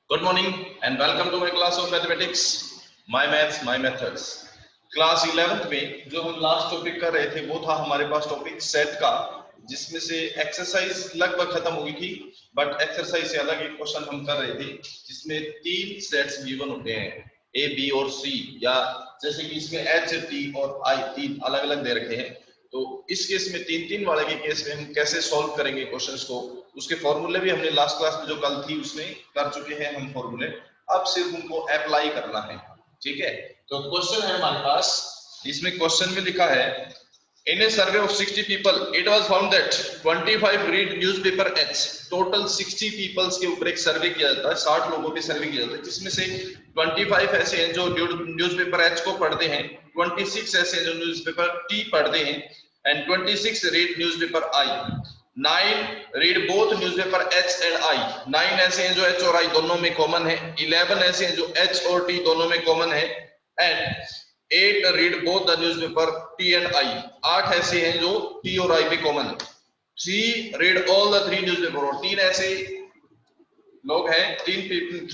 Good morning and welcome to my class of mathematics, my maths, my methods. Class 11th में जो हम last topic कर रहे थे वो था हमारे पास टॉपिक सेट का, जिसमें से एक्सरसाइज लगभग खत्म हो गई थी, बट एक्सरसाइज से अलग एक क्वेश्चन हम कर रहे थे जिसमें तीन सेट्स गिवन होते हैं, ए, बी और सी, या जैसे कि इसमें एच, टी और आई तीन अलग अलग दे रखे हैं। तो इस केस में तीन तीन वाले के केस में हम कैसे सॉल्व करेंगे क्वेश्चंस को, उसके फॉर्मूले भी हमने लास्ट क्लास में जो कल थी उसमें कर चुके हैं हम फॉर्मूले, अब सिर्फ उनको अप्लाई करना है। ठीक है, तो क्वेश्चन है हमारे पास, इसमें क्वेश्चन में लिखा है in a survey of 60 people it was found that 25 read newspaper H. Total 60 peoples के ऊपर एक सर्वे किया जाता है, 60 लोगों पे सर्वे किया जाता है, जिसमें से 25 ऐसे हैं जो न्यूज़पेपर एच को पढ़ते हैं, 26 ऐसे हैं जो न्यूज़पेपर टी पढ़ते हैं, and 26 read newspaper I. 9 read both newspaper H and I. 9 ऐसे हैं जो एच और आई दोनों में कॉमन है, 11 ऐसे हैं जो एच और टी दोनों में कॉमन है, and 8 read both the newspaper T and I. 8 ऐसे हैं जो टी और आई में कॉमन है। 3 रीड ऑल द 3 न्यूज़पेपर, और 3 ऐसे लोग हैं, 3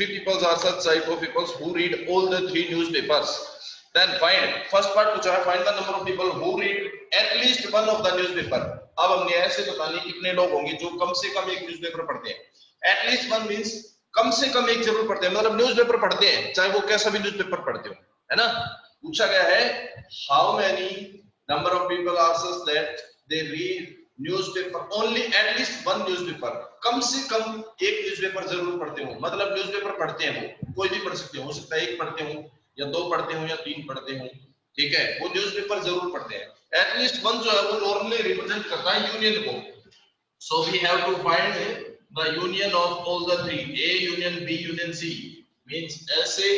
peoples are such type of peoples who read all the 3 newspapers. Then find, first part पूछा है find the number of people who read at least one of the newspaper. अब हमने ऐसे बताने कितने लोग होंगे जो कम से कम एक न्यूज़पेपर पढ़ते हैं। एटलीस्ट वन मींस कम से कम एक जरूर पढ़ते हैं, मतलब न्यूज़पेपर पढ़ते हैं, चाहे वो कैसा भी न्यूज़पेपर पढ़ते हो, है ना। पूछा गया है how many number of people are such that they read newspaper only at least one newspaper. कम से कम एक न्यूज़पेपर जरूर पढ़ते हो, मतलब न्यूज़पेपर पढ़ते हैं, वो कोई भी पढ़ सकते हो सकता है एक पढ़ते हो या 2 पढ़ते हो या 3 पढ़ते हो, ठीक है, वो न्यूज़पेपर जरूर पढ़ते हैं। एटलीस्ट वन जो है वो नॉर्मली रिप्रेजेंट करता है यूनियन को, so we have to find the union of all the 3, A union B union C. Means ऐसे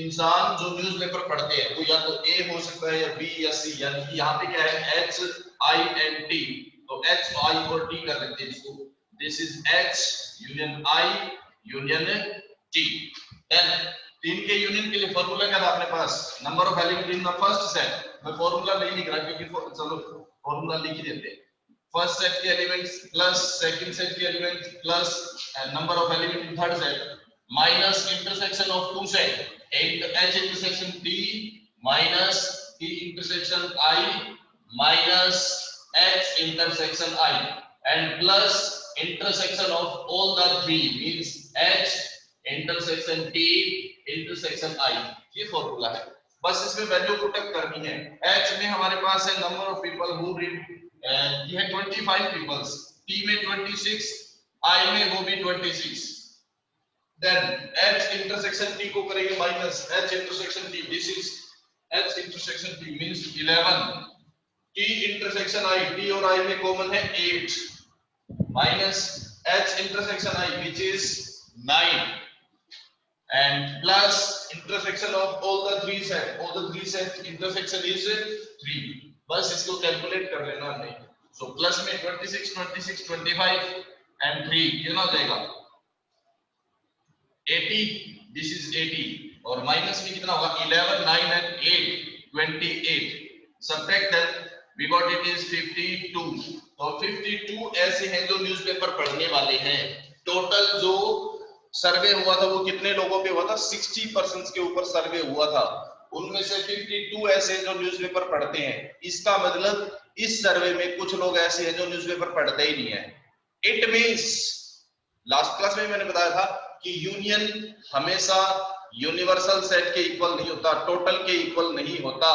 इंसान जो न्यूज़पेपर पढ़ते हैं वो या तो ए हो सकता है या बी या सी, यानी कि यहाँ पे क्या है एच आई एंड टी, तो एच आई और टी कर लेते हैं इसको, this is H union I union T. Then तीन के यूनियन के लिए फॉर्मूला क्या था अपने पास, number of element in the first set. मैं फॉर्मूला नहीं लिख रहा क्योंकि चलो फॉर्मूला लिख ही देते हैं। फर्स्ट सेट के एलिमेंट्स प्लस सेकंड सेट के elements plus number of element in third set minus intersection of two set, H intersection T minus T intersection I minus H intersection I, and plus intersection of all the three means H intersection T intersection I. ये formula है, बस इसमें value put up करनी है। H में हमारे पास है number of people who read, ये है 25 पीपल्स, टी में 26, आई में वो भी 26। देन एच इंटरसेक्शन टी को करेंगे minus H intersection T, this is H intersection T means 11, T intersection I, T और आई में कॉमन है 8, minus H intersection I which is 9, and plus intersection of all the three set intersection is 3। बस इसको calculate कर लेना हमने, so plus में 26 26 25 and 3 कितना हो जाएगा 80, दिस इज 80, और माइनस में कितना होगा 11 9 and 8 28, subtract that we got it is 52। तो 52 ऐसे हैं जो न्यूज़पेपर पढ़ने वाले हैं। टोटल जो सर्वे हुआ था वो कितने लोगों पे हुआ था, 60% के ऊपर सर्वे हुआ था, उनमें से 52 ऐसे जो न्यूज़पेपर पढ़ते हैं। इसका मतलब इस सर्वे में कुछ लोग ऐसे हैं जो न्यूज़पेपर पढ़ते ही नहीं है। इट मींस लास्ट क्लास में मैंने बताया था कि यूनियन हमेशा यूनिवर्सल सेट के इक्वल नहीं होता, टोटल के इक्वल नहीं होता।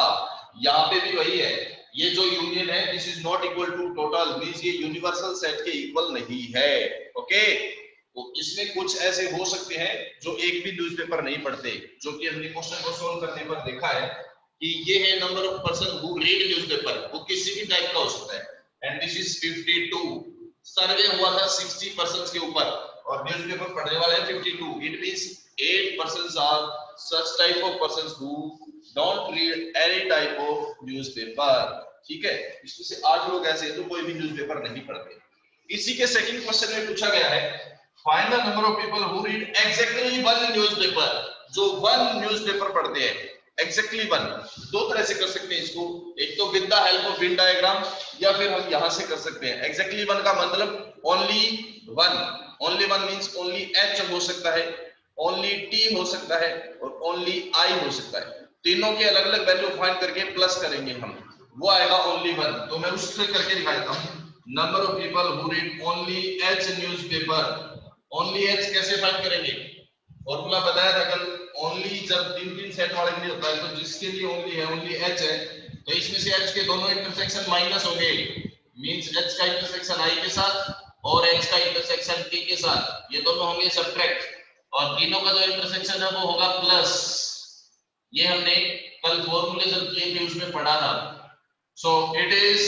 यहाँ पे भी वही है, ये जो यूनियन है this is not equal to total, means ये यूनिवर्सल सेट के इक्वल नहीं है। ओके, तो इसमें कुछ ऐसे हो सकते हैं जो एक भी न्यूज़पेपर नहीं पढ़ते, जो कि हमने क्वेश्चन को सॉल्व करने पर देखा है कि ये है number of person who read newspaper, वो किसी भी टाइप का हो सकता है, एंड दिस इज 52। सर्वे हुआ था 60% के ऊपर और न्यूज़पेपर पढ़ने वाले हैं 52, it means 8% are such type of persons who don't read any type of newspaper. ठीक है, इसमें से 8 लोग ऐसे हैं जो कोई भी न्यूज़पेपर नहीं पढ़ते। इसी के सेकंड क्वेश्चन में पूछा गया है find the number of people who read exactly one newspaper, जो वन न्यूज़पेपर पढ़ते हैं एग्जैक्टली वन। दो तरह से कर सकते हैं इसको, एक तो with the help of Venn diagram, या फिर हम यहां से कर सकते हैं। एग्जैक्टली वन का मतलब only one means only H हो सकता है, ओनली टी हो सकता है और ओनली आई हो सकता है। तीनों के अलग अलग वैल्यू फाइंड करके प्लस करेंगे हम, वो आएगा ओनली वन। तो मैं उससे करके दिखा देता हूँ। Number of people who read only H newspaper. Only H कैसे फाइंड करेंगे? फॉर्मूला बताया था कल। ओनली जब तीन तीन सेट वाले के लिए होता है, तो जिसके लिए ओनली है, ओनली एच है, तो इसमें से एच के दोनों इंटरसेक्शन माइनस हो गए, मींस एच का इंटरसेक्शन आई के साथ और एच का इंटरसेक्शन टी के साथ, ये दोनों होंगे सब्ट्रैक्ट, और तीनों का जो इंटरसेक्शन है वो होगा प्लस। ये हमने कल फॉर्मूले जब किए थे उसमें पढ़ा था। So it is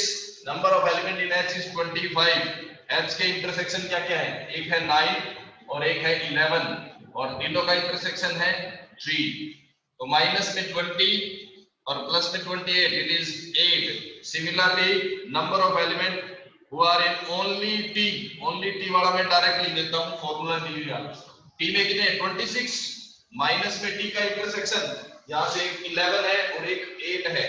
number of element in H is 25। H के इंटरसेक्शन क्या क्या है? एक है 9 और एक है 11, और तीनों का इंटरसेक्शन है 3। तो माइनस में 20 और प्लस में 28, it is 8। Similarly number of element who are in only T, only T वाला मैं डायरेक्ट लिख देता हूं, फॉर्मूला नहीं लिया। टी में कितने? 26, माइनस में टी का इंटरसेक्शन, यहां से एक 11 है और एक 8 है,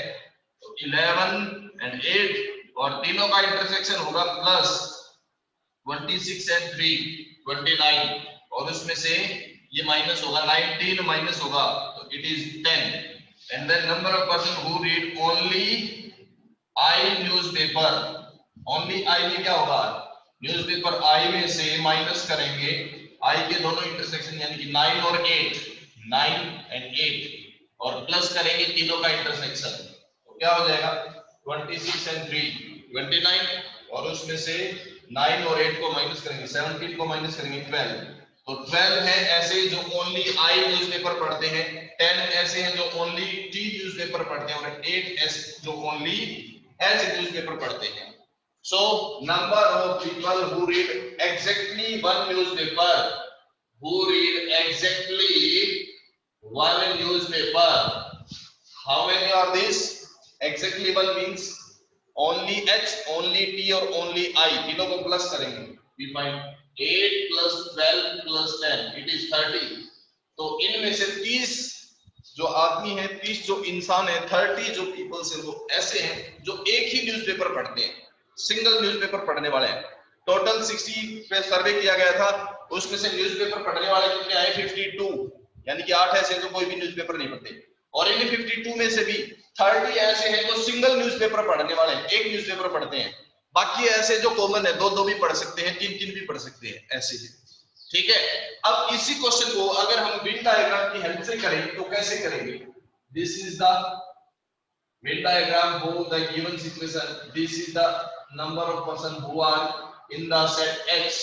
तो 11 एंड 8, और तीनों का इंटरसेक्शन होगा प्लस 26 एंड 3 29, और उसमें से ये माइनस होगा, 19 माइनस होगा, तो it is 10। And then number of person who read only I newspaper. Only I में क्या होगा? न्यूज़पेपर आई में से माइनस करेंगे आई के दोनों इंटरसेक्शन, यानी कि 9 और 8, 9 एंड 8, और प्लस करेंगे तीनों का इंटरसेक्शन, तो क्या हो जाएगा? 26 एंड 3 29, और उसमें से 9 और 8 को माइनस करेंगे, 17 को माइनस करेंगे 12। तो 12 है ऐसे जो ओनली आई न्यूज़पेपर पढ़ते हैं, 10 ऐसे हैं जो ओनली टी न्यूज़पेपर पढ़ते हैं, और 8 ऐसे जो ओनली एच न्यूज़पेपर पढ़ते हैं। So number of people who read exactly one newspaper, who read exactly one newspaper. How many are these? Exactly one means only H, only T और only I, तीनों को प्लस करेंगे। We find 8 plus 12 plus 10, it is 30। तो इनमें से 30 जो आदमी है, 30 जो इंसान है, 30 जो पीपल्स हैं, वो ऐसे हैं जो एक ही न्यूज़पेपर पढ़ते हैं, सिंगल न्यूज़पेपर पढ़ने वाले हैं। टोटल 60 पे सर्वे किया गया था, उसमें से न्यूज़पेपर पढ़ने वाले कितने आए? 52, यानी कि 8 ऐसे जो कोई भी न्यूज़पेपर नहीं पढ़ते, और इन 52 में से भी 30 ऐसे हैं जो सिंगल न्यूज़पेपर पढ़ने वाले हैं, एक न्यूज़पेपर पढ़ते हैं। बाकी ऐसे जो कॉमन है, दो दो भी पढ़ सकते हैं, तीन तीन भी पढ़ सकते हैं, ऐसे ही। ठीक है, अब इसी क्वेश्चन को अगर हम वेन डायग्राम की हेल्प से करें तो कैसे करेंगे? This is the Venn diagram for the given situation. This is the number of person who are in the set H,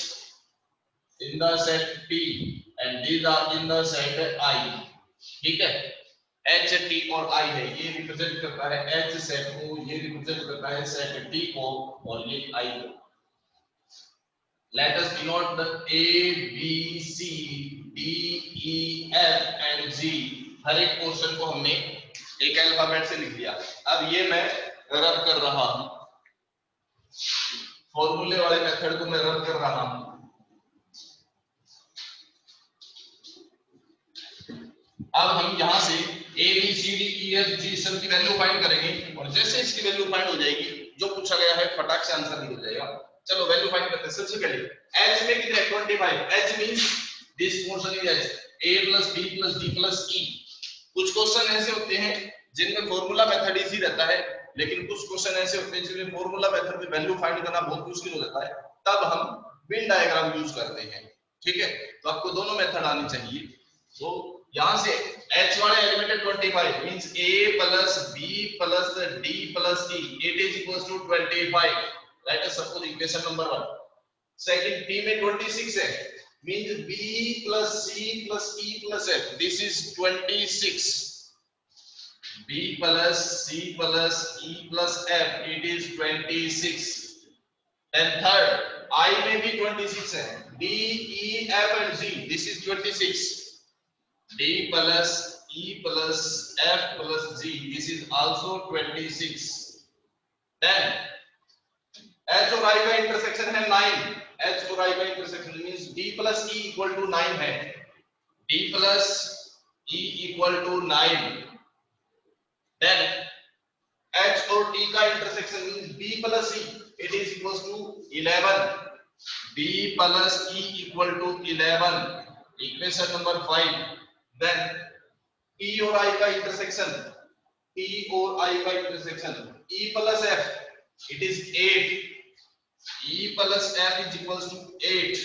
in the set T, and these are in the set I। ठीक है, H, T और I है, ये represent करता है H set को, ये represent करता है सेट T को, और ये I को। Let us denote the A, B, C, D, E, F and G। हर एक पोर्शन को हमने एक अल्फाबेट से लिख दिया। अब ये मैं रब कर रहा हूं, फॉर्मूले वाले मेथड को मैं रब कर रहा हूं। अब हम यहां से A, B, C, D, E, F, G सब की वैल्यू फाइंड करेंगे, और जैसे इसकी वैल्यू फाइंड हो जाएगी, जो पूछा गया है फटाक से आंसर निकल जाएगा। चलो वैल्यू फाइंड करते हैं। सबसे पहले H में कितने? 25। H means this portion is H, A plus B plus D plus E। कुछ क्वेश्चन ऐसे होते हैं जिनमें फॉर्मूला मेथड इजी रहता है, लेकिन कुछ क्वेश्चन ऐसे होते हैं जिनमें फॉर्मूला मेथड में वैल्यू फाइंड करना बहुत मुश्किल हो जाता है, तब हम वेन डायग्राम यूज करते हैं। ठीक है, तो आपको दोनों मेथड आनी चाहिए। तो यहां से H वाले एलिमेंट है 25, means A plus B plus D plus E, it is equals to 25। Late us suppose equation number 1। Second T में 26 है, means B plus C plus E plus F, this is 26। B plus C plus E plus F, it is 26। Then third I में भी 26 है, D, E, F and G, this is 26। D plus E plus F plus G, this is also 26। Then H और I का intersection है 9। H और I का intersection means D plus E equal to 9 है, D plus E equal to 9। Then H और T का intersection means B plus E, it is equals to 11। B plus E equal to 11। Equation number 5, then T और I का intersection, T और I का intersection, E plus F, it is 8, E plus F is equals to 8,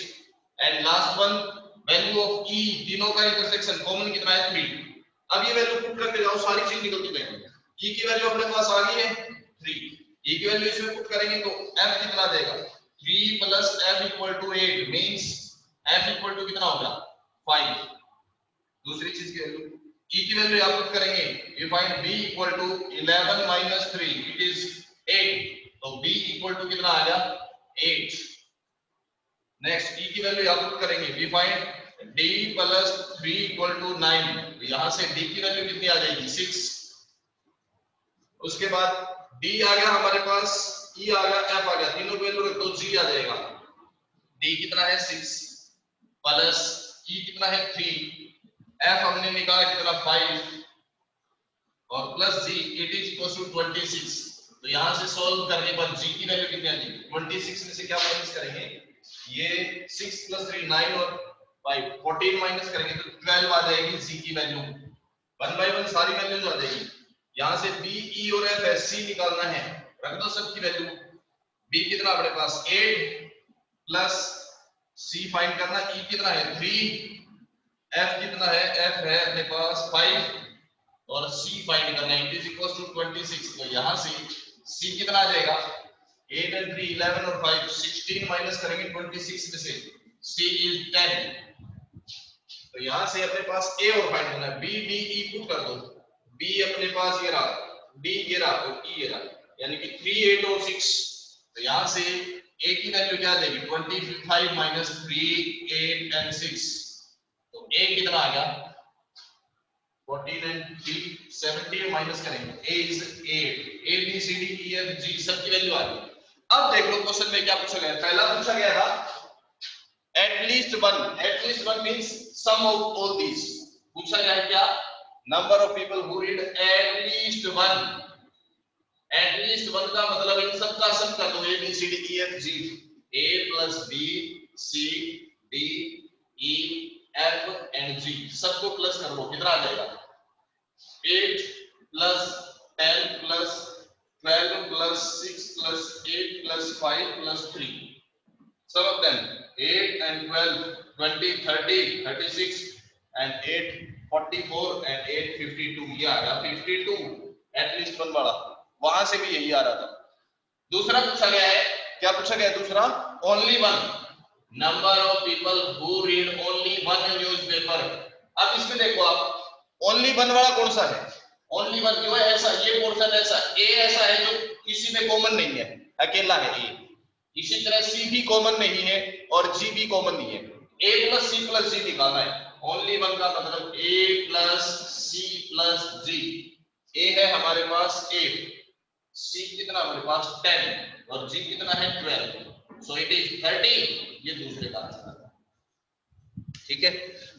and last one value of E, तीनों का intersection common कितना है 3। अब ये वैल्यू पुट करके जाओ, सारी चीज निकलती जाएगी। E की वैल्यू अपने पास आ गई है 3, E की वैल्यू इसमें पुट करेंगे तो F कितना देगा 3 plus F equal to 8, means F equal to कितना होगा 5। दूसरी चीज की वैल्यू E की वैल्यू आप पुट करेंगे, we find B equal to 11 minus 3, it is 8, तो B इक्वल टू कितना आ गया 8। नेक्स्ट E की वैल्यू आप पुट करेंगे, we find D plus 3 equal to 9, तो यहां से D की वैल्यू कितनी आ जाएगी 6। उसके बाद D आ गया हमारे पास, E आ गया, F आ गया, तीनों वैल्यू रख दो, G आ जाएगा। D कितना है 6 प्लस E कितना है 3, F हमने निकाला कितना 5 और plus G, it is equal to 26। तो यहां से सॉल्व करने पर G की वैल्यू कितनी आ जाएगी 26 में से क्या माइनस करेंगे, ये 6 प्लस 3 9 और 5 14 माइनस करेंगे तो 12 आ जाएगी G की वैल्यू। 1 बाय 1 सारी वैल्यूज आ जाएगी। यहां से B, E और F है, C निकालना है, रख दो सबकी वैल्यू। B कितना अपने पास 8 प्लस C फाइंड करना, E कितना है 3, F कितना है, F है अपने पास 5 और C फाइंड करना है, इट इज इक्वल टू 26। तो यहां से C कितना आ जाएगा 8 and 3 11 और 5 16 माइनस करेंगे 26 में से, C इज 10। तो यहां से अपने पास A और फाइंड करना है, B D E पुट कर दो, B अपने पास ये रहा, D ये रहा और E ये रहा, यानी कि 3 8 और 6। तो यहां से A की वैल्यू क्या आ जाएगी 25 माइनस 3 8 and 6, तो A कितना आ गया 14 and 3 17 माइनस करेंगे, A is 8, A B C D E F G सबकी वैल्यू आ गई। अब देख लो क्वेश्चन में क्या पूछा गया है। पहला पूछा गया था at least one means sum of all these. पूछा गया है क्या, number of people who read at least one. At least one का मतलब इन सब का सम कर दो, A B C D E F G, A plus B C D E F and G सबको प्लस कर लो, कितना आ जाएगा 8 plus 10 plus 12 plus 6 plus 8 plus 5 plus 3, some of them 8 and 12 20 30 36 and 8 44 and 8 52, ये आ गया 52 एटलीस्ट वन वाला, वहां से भी यही आ रहा था। दूसरा पूछा गया है, क्या पूछा गया है दूसरा, only one, number of people who read only one newspaper. अब इसमें देखो आप, ओनली वन वाला कौन सा है, ओनली वन जो है ऐसा, ये पोर्शन ऐसा, ए ऐसा है जो किसी में कॉमन नहीं है, अकेला है ए। इसी तरह सी भी कॉमन नहीं है और जी भी कॉमन नहीं है, ए प्लस जी निकालना है। ओनली वन का मतलब ए प्लस सी प्लस जी, ए है हमारे पास 8, सी कितना हमारे पास 10 और जी कितना है 12, सो इट इज 30, ये दूसरे का आंसर है। ठीक है,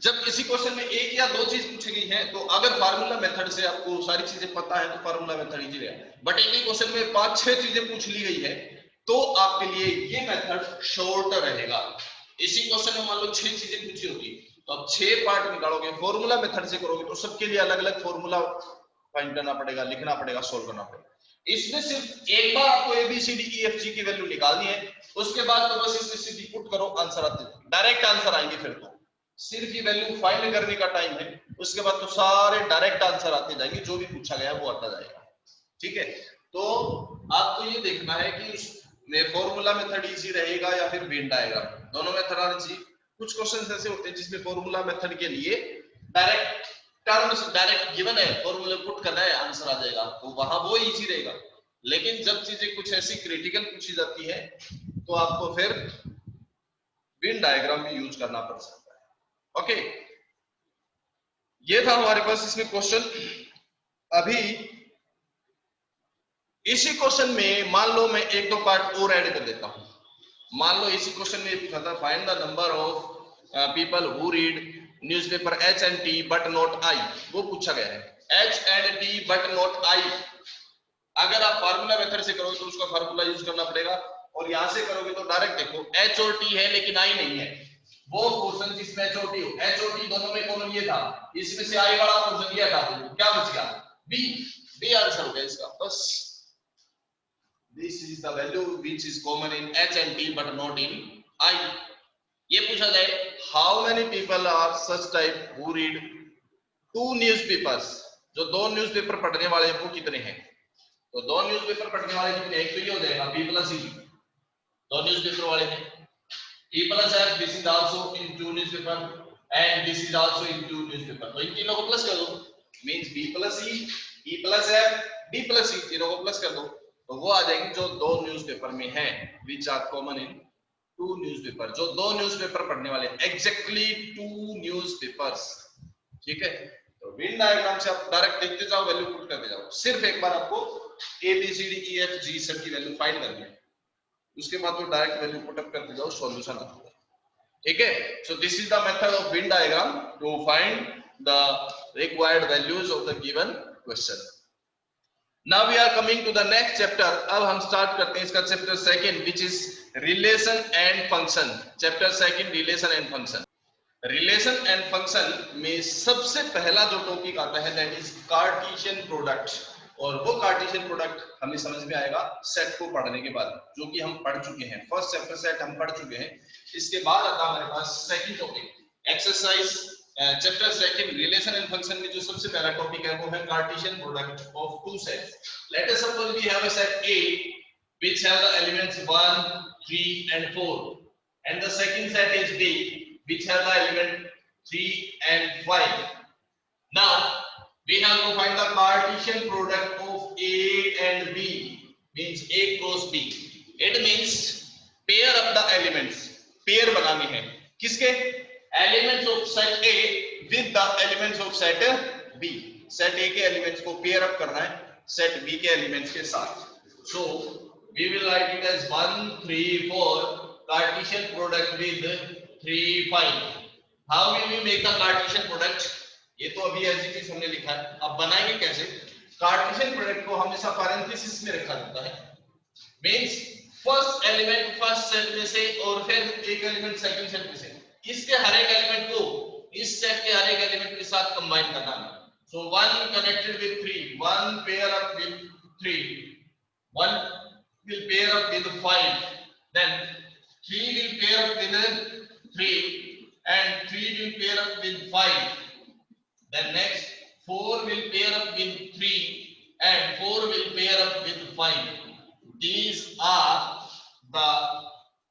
जब किसी क्वेश्चन में एक या दो चीज पूछी गई है तो अगर फार्मूला मेथड से आपको सारी चीजें पता है तो फार्मूला मेथड इजी रहेगा, बट एक ही क्वेश्चन में 5-6 चीजें पूछ ली गई है तो आपके लिए ये मेथड शॉर्ट रहेगा। इसी क्वेश्चन में मान लो 6 चीजें पूछी होगी तो आप 6 पार्ट निकालोगे, फॉर्मूला मेथड से करोगे तो सबके लिए अलग अलग फॉर्मूला फाइंड करना पड़ेगा, लिखना पड़ेगा, सोल्व करना पड़ेगा। इसमें सिर्फ एक बार आपको A B C D E F G की वैल्यू निकालनी है, उसके बाद तो बस इसमें सीधी पुट करो, आंसर आते डायरेक्ट आंसर आएंगे। फिर तो सिर्फ ये वैल्यू फाइंड करने का टाइम है, उसके बाद तो सारे डायरेक्ट आंसर आते जाएंगे, जो भी पूछा गया है वो आता जाएगा। ठीक है, तो आपको ये देखना है कि उसमें फॉर्मूला मेथड इजी रहेगा या फिर बेंड आएगा, दोनों मेथड आने चाहिए। कुछ क्वेश्चन ऐसे होते हैं जिसमें फॉर्मूला मेथड के लिए डायरेक्ट टर्म्स डायरेक्ट गिवन है, फॉर्मूला पुट करना है, आंसर आ जाएगा, तो वहां वो इजी रहेगा। लेकिन जब चीजें कुछ ऐसी क्रिटिकल पूछी जाती है तो आपको फिर वेन डायग्राम भी यूज करना पड़ सकता है। ओके, ये था हमारे पास इसमें क्वेश्चन। अभी इसी क्वेश्चन में मान लो मैं एक दो पार्ट और ऐड कर देता हूं। मान लो इसी क्वेश्चन में पूछा था find the number of people who read newspaper H and T but not I, वो पूछा गया है H and T but not I. अगर आप फार्मूला मेथड से करोगे तो उसका फार्मूला यूज करना पड़ेगा, और यहां से करोगे तो डायरेक्ट देखो एच और टी है लेकिन आई नहीं है, वो पोर्शन जिसमें HOT हो, HOT दोनों में कॉमन ये था, इसमें से I वाला पोर्शन ये हटा दो, क्या बच गया B आंसर हो गया इसका। बस this is the value which is common in H and T but not in I। ये पूछा जाए how many people are such type who read two newspapers, जो दो न्यूज़पेपर पढ़ने वाले हैं वो कितने हैं? तो दो न्यूज़पेपर पढ़ने वाले कितने? एक तो ये हो जाएगा B plus E, दो न्यूज़पेपर वाले हैं। E plus F, this is also in two newspaper and this is also in two newspaper, तो इन तीनों को प्लस कर दो, means B plus E plus F, D plus E, तीनों को प्लस कर दो, तो वो आ जाएंगे जो दो न्यूज़पेपर में हैं, which are common in two newspaper, जो दो न्यूज़पेपर पढ़ने वाले, exactly two newspapers। ठीक है, तो वेन डायग्राम से आप डायरेक्ट देखते जाओ, वैल्यू पुट करते जाओ। सिर्फ एक बार आपको A B C D E F G सब की वैल्यू फाइंड करनी है, उसके बाद तो डायरेक्ट वैल्यू पुट अप करते जाओ, सॉल्यूशन आता है। ठीक है, so this is the method of Venn diagram to find the required values of the given question. Now we are coming to the next chapter. अब हम स्टार्ट करते हैं इसका chapter second, which is relation and function. Chapter second, relation and function. Relation and function में सबसे पहला जो topic आता है दैट इज कार्टेशियन प्रोडक्ट, और वो कार्टेशियन प्रोडक्ट हमें समझ में आएगा सेट को पढ़ने के बाद, जो कि हम पढ़ चुके हैं। फर्स्ट चैप्टर सेट हम पढ़ चुके हैं। इसके बाद आता है हमारे पास second topic exercise chapter second relation and function में जो सबसे पहला टॉपिक है वो है Cartesian product of two sets. Let us suppose we have a set A which have the elements 1, 3 and 4 and the second set is B which have the element 3 and 5. Now we have to find the Cartesian product of A and B, means A cross B. It means pair up the elements, pair बनाने हैं किसके? Elements of set A with the elements of set B. Set A के elements को pair up करना है set B के elements के साथ। So we will write it as 1, 3, 4 Cartesian product with 3, 5. How will we make the Cartesian product? ये तो अभी एज इट इज हमने लिखा है, अब बनाएंगे कैसे? कार्टेशियन प्रोडक्ट को हमेशा पैरेंथेसिस में रखा जाता है, means first element first set में से और फिर एक एलिमेंट सेकंड सेट में से, इसके हर एक एलिमेंट को इस सेट के हर एक एलिमेंट के साथ कंबाइन करना है। सो 1 connected with 3, 1 pair up with 3, 1 will pair up with 5, then 3 will pair up with 3 and 3 will pair up with 5, then next 4 will pair up with 3 and 4 will pair up with 5. These are the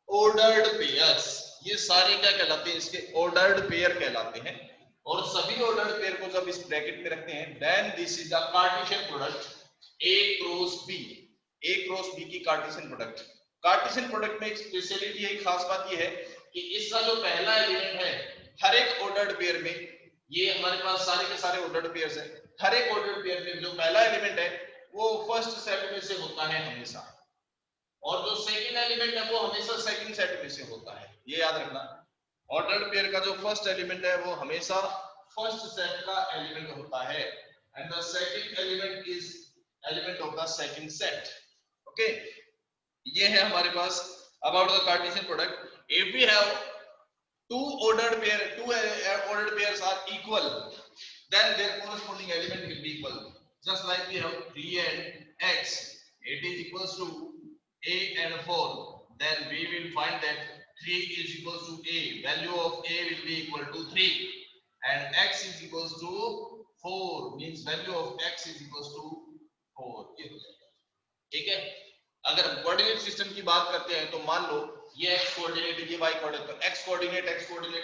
ordered pairs. ये सारे क्या कहलाते हैं? इसके ordered pair कहलाते हैं, और सभी ordered pair को जब इस ब्रैकेट में रखते हैं then this is the Cartesian product A cross B. A cross B की कार्टेशियन प्रोडक्ट। कार्टेशियन प्रोडक्ट में एक स्पेशलिटी है, खास बात ये है कि इसका जो पहला एलिमेंट है हर एक ऑर्डर्ड पेयर में, ये हमारे पास सारे के सारे ऑर्डर्ड पेयर्स हैं, हर एक ऑर्डर्ड पेयर में जो पहला एलिमेंट है वो फर्स्ट सेट में से होता है हमेशा, और जो सेकंड एलिमेंट है वो हमेशा सेकंड सेट में से होता है। ये याद रखना, ऑर्डर्ड पेयर का जो फर्स्ट एलिमेंट है वो हमेशा फर्स्ट सेट का एलिमेंट होता है, and the second element is element of the second set. Okay, ये है हमारे पास about the Cartesian product. If we have two ordered pairs are equal, then their corresponding element will be equal. Just like we have 3 and x, it is equals to a and 4, then we will find that 3 is equals to a, value of a will be equal to 3, and x is equals to 4, means value of x is equals to 4। ठीक है, अगर coordinate system की बात करते हैं तो मान लो ये x कोऑर्डिनेट, ये y कोऑर्डिनेट, तो x कोऑर्डिनेट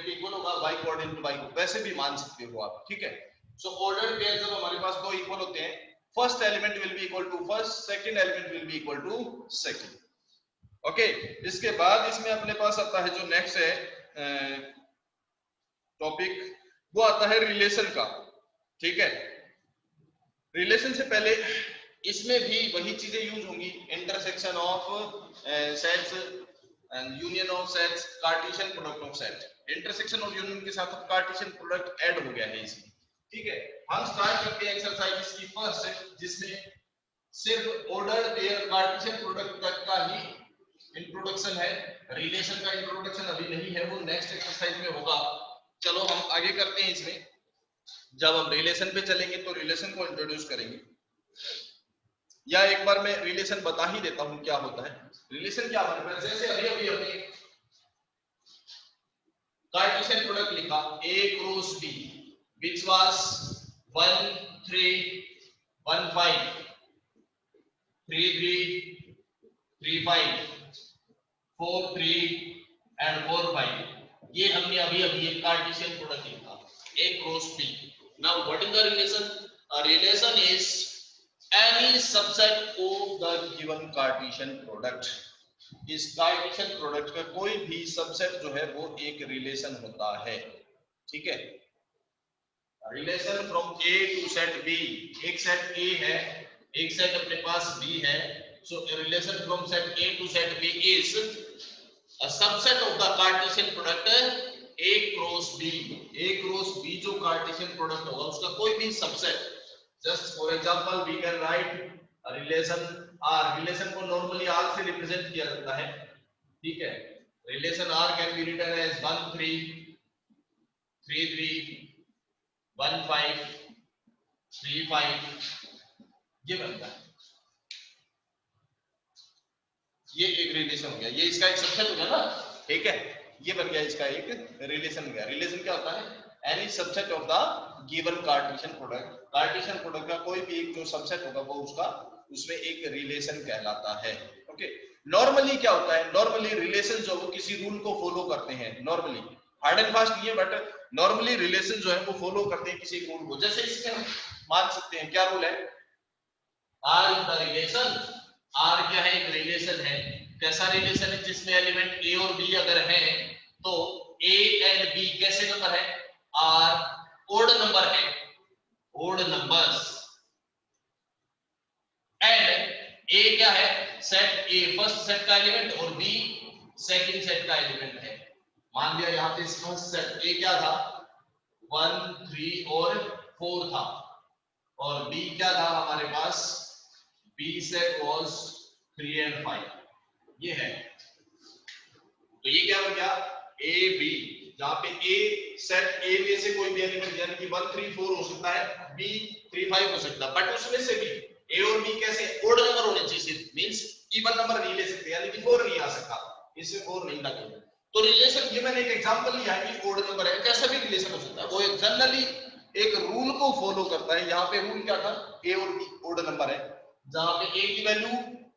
के इक्वल होगा, y कोऑर्डिनेट y को वैसे भी मान सकते हो आप। ठीक है, सो ऑर्डर्ड पेयर जब हमारे पास दो इक्वल होते हैं, first element will be equal to first, second element will be equal to second. Okay, इसके बाद इसमें अपने पास आता है जो नेक्स्ट है टॉपिक, वो आता है रिलेशन का। ठीक है, रिलेशन से पहले इसमें भी वही चीजें यूज होंगी, intersection of sets and union of sets, Cartesian product of set. Intersection और यूनियन के साथ कार्टेशियन प्रोडक्ट ऐड हो गया है इसमें। ठीक है, हम स्टार्ट करते हैं एक्सरसाइज इसकी फर्स्ट, जिसमें सिर्फ ऑर्डर्ड पेयर कार्टेशियन प्रोडक्ट तक का ही इंट्रोडक्शन है, रिलेशन का इंट्रोडक्शन अभी नहीं है, वो नेक्स्ट एक्सरसाइज में होगा। चलो हम आगे करते हैं इसमें। जब हम रिलेशन पे चलेंगे तो रिलेशन को इंट्रोड्यूस करेंगे, या एक बार मैं रिलेशन बता ही देता हूं क्या होता है। रिलेशन क्या होता है, जैसे अभी अभी हमने कार्टेशियन प्रोडक्ट लिखा A cross B which was 1 3 1 5 3 3 3 5 4 3 and 4 5, ये हमने अभी अभी एक कार्टेशियन प्रोडक्ट लिखा A cross B। Now what is the relation? A relation is any subset of the given Cartesian product। इस कार्टेशियन प्रोडक्ट का कोई भी सबसेट जो है वो एक रिलेशन होता है, ठीक है। Relation from A to set B, एक सेट ए है, एक सेट अपने पास बी है, so relation from set A to set B is a subset of the Cartesian product A cross B. A cross B जो cartesian product होगा उसका कोई भी subset, just for example we can write relation R. Relation को normally R से represent किया जाता है, ठीक है। Relation are can be written as 1 3 3 3 1 5 3 5, ये बनता है। ये एक रिलेशन हो गया, ये इसका एक सबसेट हो गया ना, ठीक है। ये बन गया इसका एक रिलेशन गया। रिलेशन क्या होता है? Any subset of the given Cartesian product. Cartesian product का कोई भी एक जो सबसेट होगा वो उसका उसमें एक रिलेशन कहलाता है, ओके। नॉर्मली क्या होता है? नॉर्मली रिलेशन जो वो किसी रूल को फॉलो करते हैं, नॉर्मली हार्ड एंड फास्ट नहीं है, बट नॉर्मली रिलेशन जो है वो फॉलो करते हैं किसी रूल को। जैसे इसमें हम मान सकते हैं क्या रूल है? R is the relation. R क्या है? एक रिलेशन है। कैसा रिलेशन है? जिसमें एलिमेंट ए और बी अगर है तो ए एंड बी कैसे नंबर है? आर ओड नंबर है, ओड नंबर्स। एंड ए क्या है? सेट ए फर्स्ट सेट का एलिमेंट और बी सेकंड सेट का एलिमेंट है। मान लिया यहाँ पे फर्स्ट सेट ए क्या था? 1 3 और 4 था, और बी क्या था हमारे पास? बी सेट वाज 3 and 5, ये है। तो ये क्या हो गया? ए बी, जहां पे ए सेट ए में से कोई भी एलिमेंट यानी कि 1 3 4 हो सकता है, बी 3 5 हो सकता है, बट उसमें से भी ए और बी कैसे ओड नंबर होने चाहिए, मींस इवन नंबर नहीं ले सकते, यानी कि 4 नहीं आ सकता, इसमें 4 नहीं लगेगा। तो रिलेशन, ये मैंने एक एग्जांपल लिया है कि ओड नंबर है, कैसा भी रिलेशन हो सकता है, वो एक जनरली एक रूल को फॉलो करता है। यहाँ पे रूल क्या था? ए और बी ओड नंबर है, जहां पे ए की वैल्यू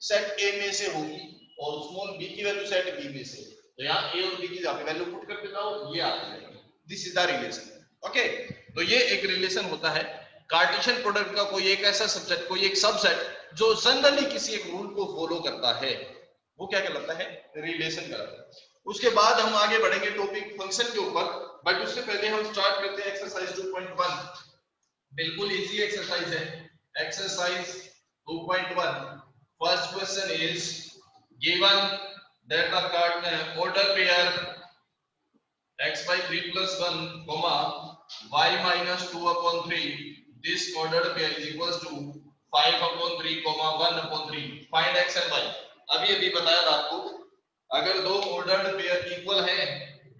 सेट ए में से होगी और स्मॉल बी की वैल्यू सेट बी में से, तो यहाँ ए और बी की जहाँ पे वैल्यू पुट करके जाओ ये आ जाएगा। This is the relation, okay. तो ये एक रिलेशन होता है। कार्टेशियन प्रोडक्ट का कोई एक ऐसा सब्जेक्ट, कोई एक सबसेट जो जनरली किसी एक रूल को फॉलो करता है, वो क्या कहलाता है? रिलेशन कहलाता है। उसके बाद हम आगे बढ़ेंगे टॉपिक फंक्शन के ऊपर, बट उससे पहले हम स्टार्ट करते हैं एक्सरसाइज 2.1। बिल्कुल इजी एक्सरसाइज है। Exercise 2.1, first question is given that the order pair x by 3 plus 1 comma y minus 2 upon 3, this ordered pair is equals to 5 upon 3 comma 1 upon 3, find x and y। अभी अभी बताया था आपको, अगर दो ordered pair equal है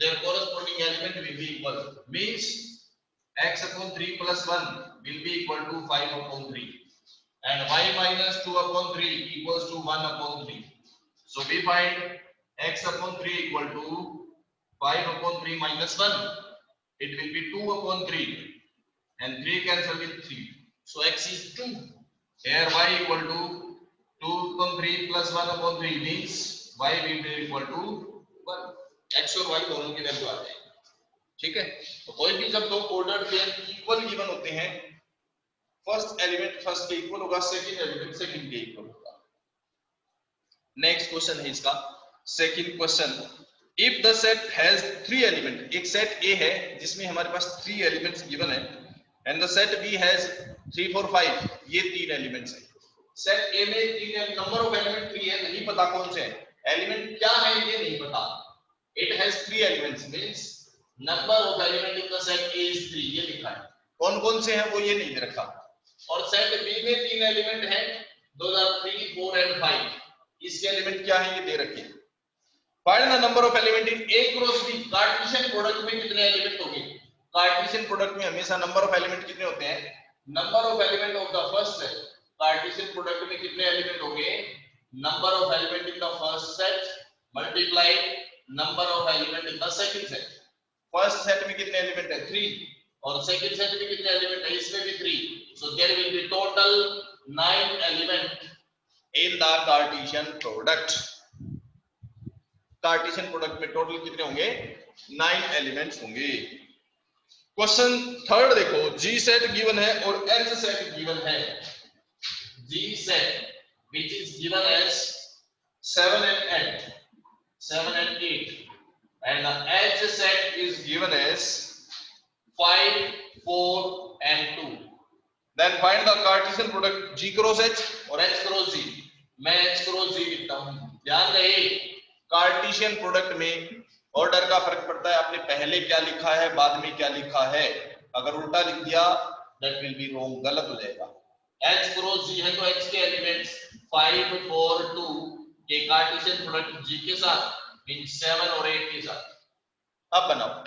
their corresponding element will be equal, means x upon 3 plus 1 will be equal to 5 upon 3 and y minus 2 upon 3 equals to 1 upon 3, so we find x upon 3 equal to 5 upon 3 minus 1, it will be 2 upon 3 and 3 cancel with 3, so x is 2, here y equal to 2 upon 3 plus 1 upon 3 means y will be equal to 1, x और y दोनों की value आ जाएगी, ठीक है। तो कोई भी जब दो ऑर्डर्ड पेयर इक्वल गिवन होते हैं, फर्स्ट एलिमेंट फर्स्ट के इक्वल होगा, सेकंड एलिमेंट सेकंड के इक्वल होगा। नेक्स्ट क्वेश्चन है इसका second question, if the set has 3 element, एक सेट ए है जिसमें हमारे पास 3 एलिमेंट्स गिवन है, and the set B has 3 4 5, ये 3 एलिमेंट्स हैं। सेट ए में 3 नंबर ऑफ एलिमेंट 3 है, नहीं पता कौन से हैं, एलिमेंट क्या है ये नहीं पता। It has 3 elements means number of element in the set A is 3, ये लिखा है, कौन कौन से हैं वो ये नहीं दे रखा। और सेट बी में 3 एलिमेंट हैं, 2 3 4 एंड 5, इसके एलिमेंट क्या है ये दे रखे हैं, find the number of element in A cross B। Cartesian product में कितने एलिमेंट होंगे? कार्टेशियन प्रोडक्ट में हमेशा नंबर ऑफ एलिमेंट कितने होते हैं? Number of element of the first set. Cartesian product में कितने एलिमेंट होंगे? Number of element in the first set multiply number of element in the second set. First set में कितने एलिमेंट है? 3, और सेकंड सेट में कितने एलिमेंट है? इसमें भी 3। So there will be total 9 element in the Cartesian product. Cartesian product में टोटल कितने होंगे? 9 एलिमेंट्स होंगे। क्वेश्चन थर्ड देखो, G सेट गिवन है और H सेट गिवन है। G set which is given as 7 and 8, 7 and 8, and the H set is given as 5, 4 and 2. Then find the Cartesian product G cross H और H cross G। मैं H cross G लिखता हूं। ध्यान रहे Cartesian product में order का फर्क पड़ता है। आपने पहले क्या लिखा है, बाद में क्या लिखा है। अगर उल्टा लिख दिया दैट विल बी रॉन्ग, गलत हो जाएगा। H क्रॉस G है तो H के एलिमेंट्स 5, 4, 2 के कार्टेशियन प्रोडक्ट G के साथ मींस 7 और 8 के साथ। अब बनाओ,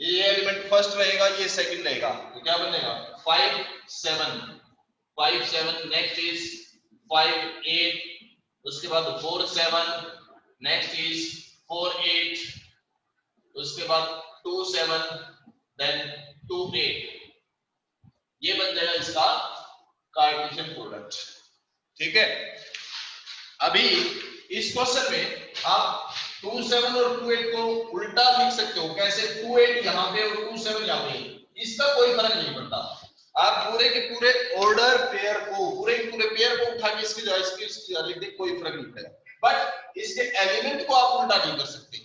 ये एलिमेंट फर्स्ट रहेगा, ये सेकंड रहेगा, तो क्या बनेगा? 5, 7, 5, 7, नेक्स्ट इज 5, 8, उसके बाद 4, 7, नेक्स्ट इज 4, 8, उसके बाद 2, 7, देन 2, 8। ये बन जाएगा इसका कार्टेशियन प्रोडक्ट। ठीक है, अभी इस क्वेश्चन में आप 2, 7 और 2, 8 को उल्टा लिख सकते हो। कैसे? 2, 8 यहाँ पे और 2, 7 यहाँ पे, इसका कोई फर्क नहीं पड़ता। आप पूरे के पूरे ऑर्डर पेयर को, पूरे के पूरे पेयर को उठा के इसकी जगह लिख दे, कोई फर्क नहीं पड़ेगा। बट इसके एलिमेंट को आप उल्टा नहीं कर सकते।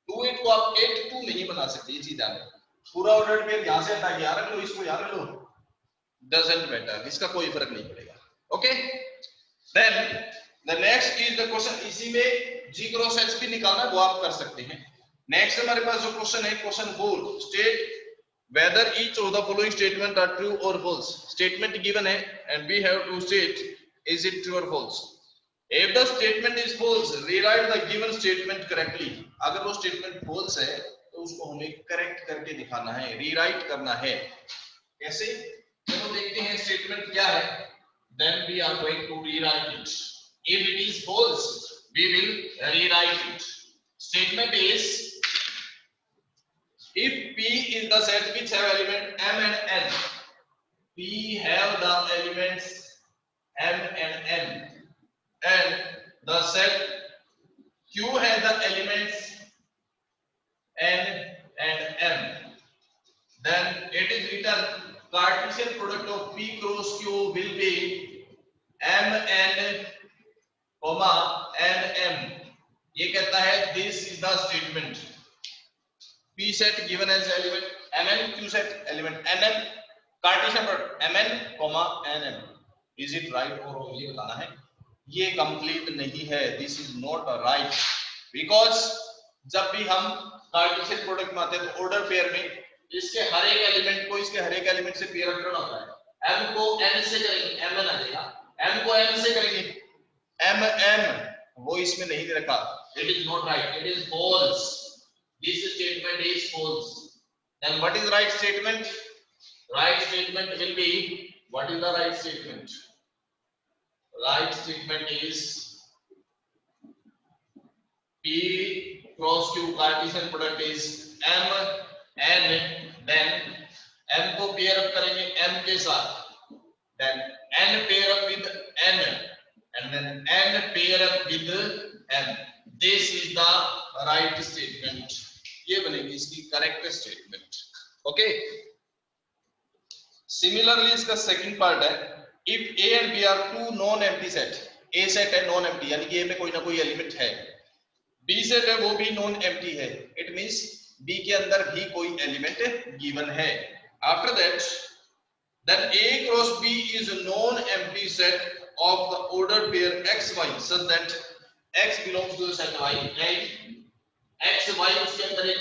2, 8 को आप 8, 2 नहीं बना सकते, ये चीज ध्यान रखो। पूरा ऑर्डर पेयर यहाँ से हटा के यहाँ रख लो, इसको यहाँ रख लो, डजंट मैटर, इसका कोई फर्क नहीं पड़ेगा। Okay, then the next is the question, इसी में G क्रॉस H भी निकालना, वो आप कर सकते हैं। नेक्स्ट हमारे पास जो क्वेश्चन है, question 4, state whether each of the following statement are true or false। Statement given है and we have to state is it true or false। if the statement is false rewrite the given statement correctly। अगर वो statement false है तो उसको हमें correct करके दिखाना है, रीराइट करना है। कैसे? चलो देखते हैं स्टेटमेंट क्या है। then we are going to rewrite it। if it is false we will rewrite it। statement is if P is the set which have element M and N, P have the elements M and N, and the set Q has the elements N and M, then it is written Cartesian product of P cross Q will be M and comma N M। ये कहता है this is the statement। P set given as element Mn, Q set element Nm, Cartesian product Mn, Nm। Is it right or wrong? ये बताना है। ये complete नहीं है, this is not right, because जब भी हम कार्टेशियन प्रोडक्ट में आते हैं तो ऑर्डर पेयर में इसके हर एक एलिमेंट को इसके हर एक एलिमेंट से पेयर करना होता है। m को n से करेंगे mn आ जाएगा, m को n से करेंगे mm, वो इसमें नहीं दे रखा। It is not right, it is false। This statement is false। Then what is right statement? Right statement will be, what is the right statement? Right statement is P cross Q Cartesian product is M N, then M को pair up करेंगे M के साथ, then N pair up with N, and then N pair up with M। This is the right statement। ये बनेगी इसकी correct statement. Okay, similarly इसका second part है, if A and B are two non empty set, A set है non empty, यानी कि A में कोई ना कोई एलिमेंट है, B सेट है वो भी नॉन एम्प्टी है, इट मींस B के अंदर भी कोई एलिमेंट गिवन है। After that then A cross B is a non empty set of the ordered pair XY such that X belongs to the set Y, right? X Y उसके अंदर एक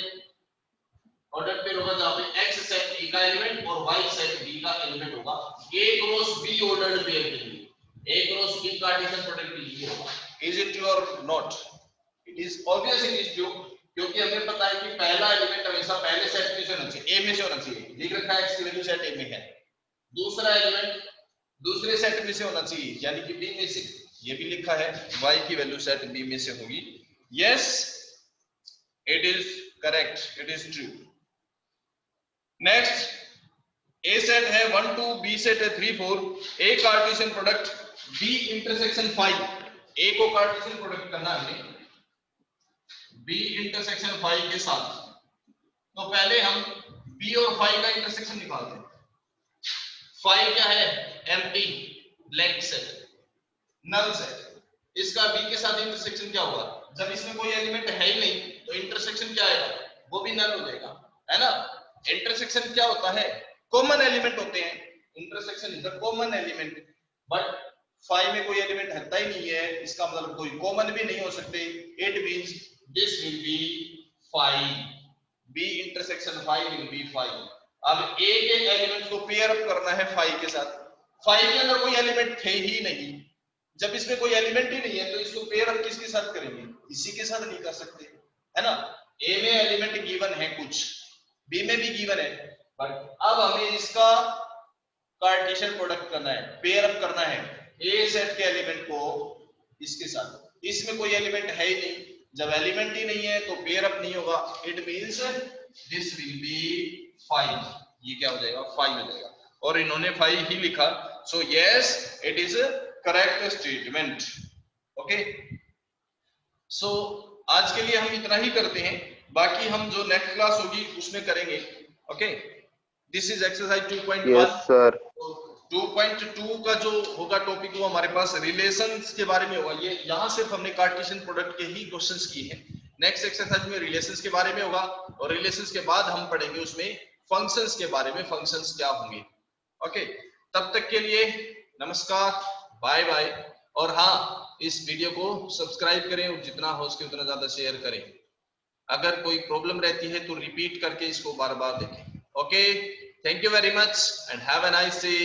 order pair होगा जहां पे X set A का element और Y set B का element होगा। A cross B ordered pair के लिए, A cross B Cartesian product के लिए होगा। Is it true or not? It is obvious it is true, क्योंकि हमें पता है कि पहला एलिमेंट हमेशा पहले सेट में से होना चाहिए, ए में से होना चाहिए। लिख रखा है x की वैल्यू सेट ए में है। दूसरा एलिमेंट दूसरे सेट में से होना चाहिए, यानी कि बी में से। ये भी लिखा है y की वैल्यू सेट बी में से होगी। Yes, it is correct, it is true. Next, A set है 1 2, बी सेट है 3 4, ए कार्टेशियन प्रोडक्ट बी इंटरसेक्शन 5। ए को कार्टेशियन प्रोडक्ट करना है बी इंटरसेक्शन 5 के साथ। तो पहले हम बी और 5 का इंटरसेक्शन निकालते हैं। 5 क्या है? Empty, blank set, null set. इसका बी के साथ इंटरसेक्शन क्या होगा? जब इसमें कोई एलिमेंट है ही नहीं तो इंटरसेक्शन क्या आएगा? वो भी नल हो जाएगा, है ना। इंटरसेक्शन क्या होता है? कॉमन एलिमेंट होते हैं। Intersection is the common element, but 5 में कोई एलिमेंट हटता ही नहीं है, इसका मतलब कोई कॉमन भी नहीं हो सकते। It means this will be 5, B intersection 5 will be 5। अब ए के एलिमेंट को पेयर अप करना है 5 के साथ। 5 के अंदर कोई एलिमेंट थे ही नहीं, जब इसमें कोई एलिमेंट ही नहीं है तो इसको पेयर अप किसके साथ करेंगे? इसी के साथ नहीं कर सकते, है ना। ए में एलिमेंट गिवन है कुछ, बी में भी गिवन है, बट अब हमें इसका कार्टेशियन प्रोडक्ट करना है, पेयर अप करना है ए सेट के एलिमेंट को इसके साथ। इसमें कोई एलिमेंट है ही नहीं, जब एलिमेंट ही नहीं है तो पेयर अप नहीं होगा। It means this will be 5। ये क्या हो जाएगा? 5 हो जाएगा, और इन्होंने 5 ही लिखा। So yes, it is correct statement. Okay, so आज के लिए हम इतना ही करते हैं, बाकी हम जो नेक्स्ट क्लास होगी उसमें करेंगे। Okay, this is exercise 2.1। Yes sir. 2.2 का जो होगा टॉपिक वो हमारे पास रिलेशंस के बारे में होगा। ये यहाँ सिर्फ हमने कार्टेशियन प्रोडक्ट के ही क्वेश्चंस किए हैं। नेक्स्ट एक्सरसाइज में रिलेशंस के बारे में होगा, और रिलेशंस के बाद हम पढ़ेंगे उसमें फंक्शंस के बारे में, फंक्शंस क्या होंगे। ओके, तब तक के लिए नमस्कार, बाय बाय। और हाँ, इस वीडियो को सब्सक्राइब करें और जितना हो सके उतना ज्यादा शेयर करें। अगर कोई प्रॉब्लम रहती है तो रिपीट करके इसको बार बार देखें। Okay, thank you very much and have a nice day.